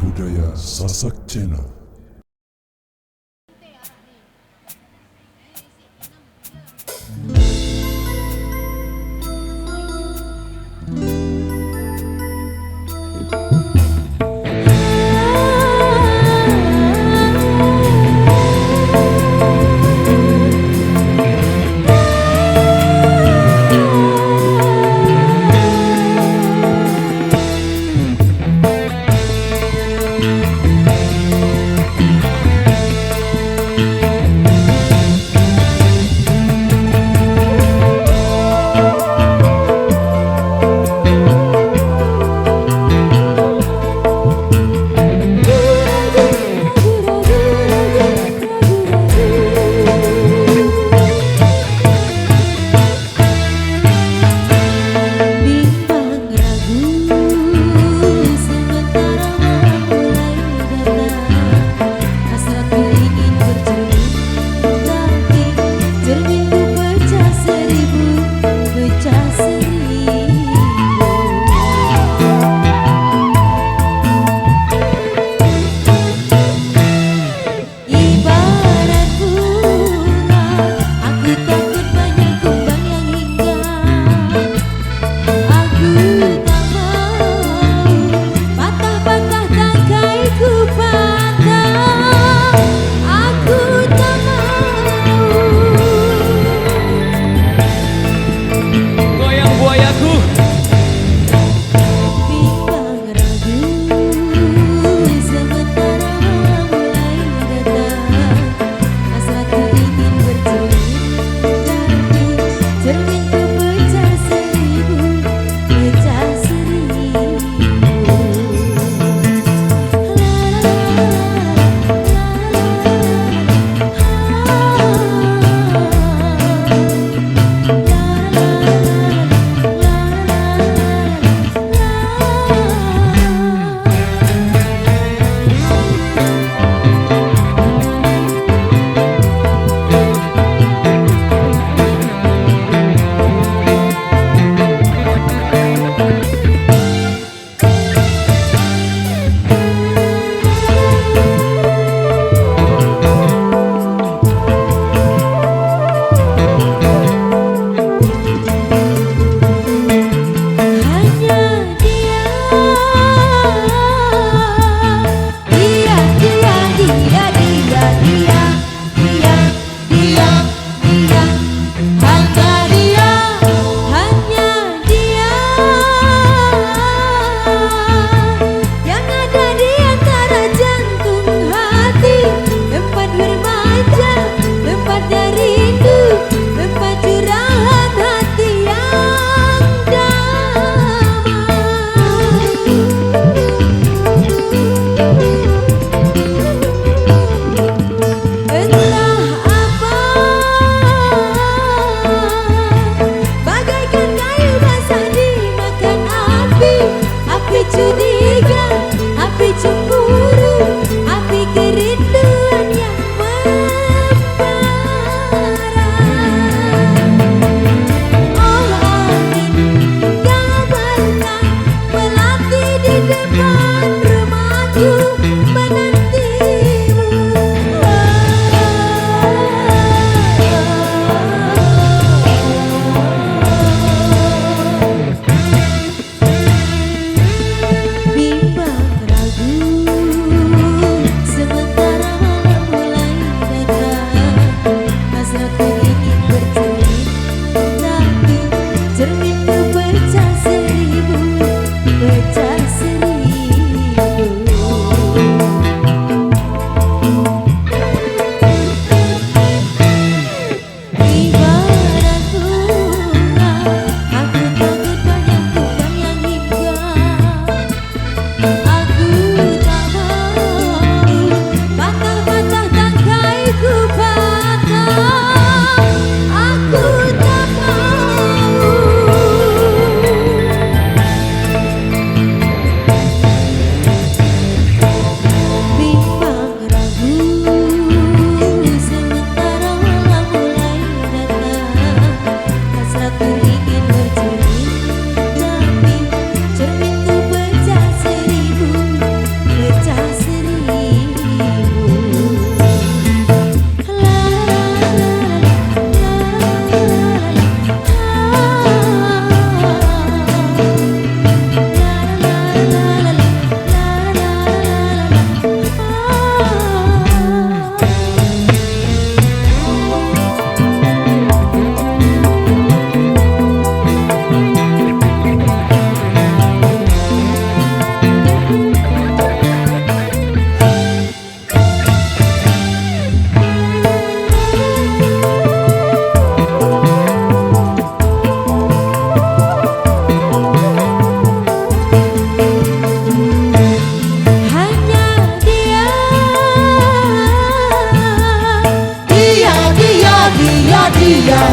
budaya Sasak Channel.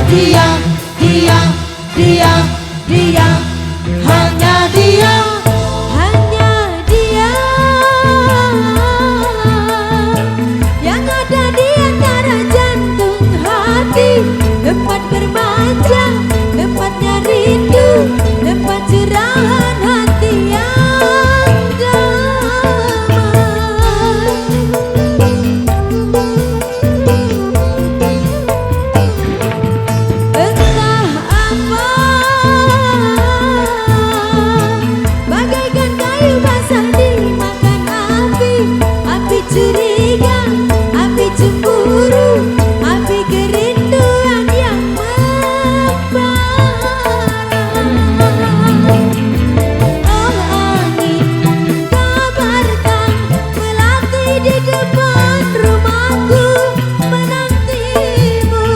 dia, dia, dia, dia, hanya dia, hanya dia yang ada di antara jantung hati, tempat bermanja, tempatnya rindu, tempat curahan hati yang damai. Entah apa, bagaikan kayu basah dimakan api, api curiga, api cemburu, api kerinduan yang membara. Oh angin, kabarkan melati di depan rumahku menantimu.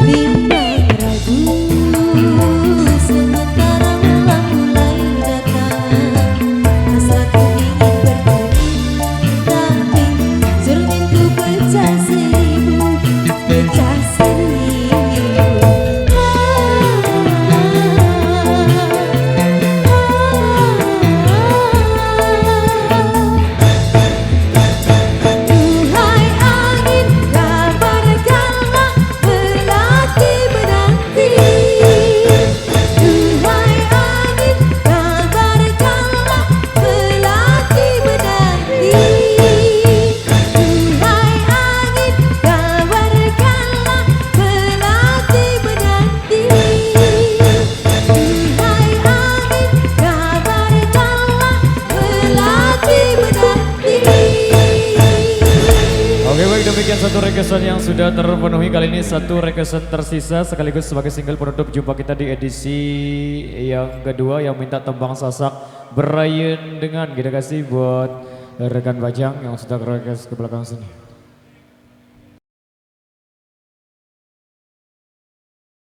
Bimbang ragu sementara malam mulai datang, hasratku ingin bertemu, tapi cerminku pecah seribu, pecah seribu. Duhai angin, kabarkanlah melati menanti. Duhai angin, kabarkanlah melati menanti. Duhai angin, kabarkanlah melati menanti. Duhai angin, kabarkanlah melati menanti. Oke baik, demikian satu requestan yang sudah terpenuhi. Kali ini satu requestan tersisa sekaligus sebagai single penutup jumpa kita di edisi yang kedua yang minta tembang sasak Berayen dengan. Kita kasih buat rekan Bajang yang sudah request ke belakang sini.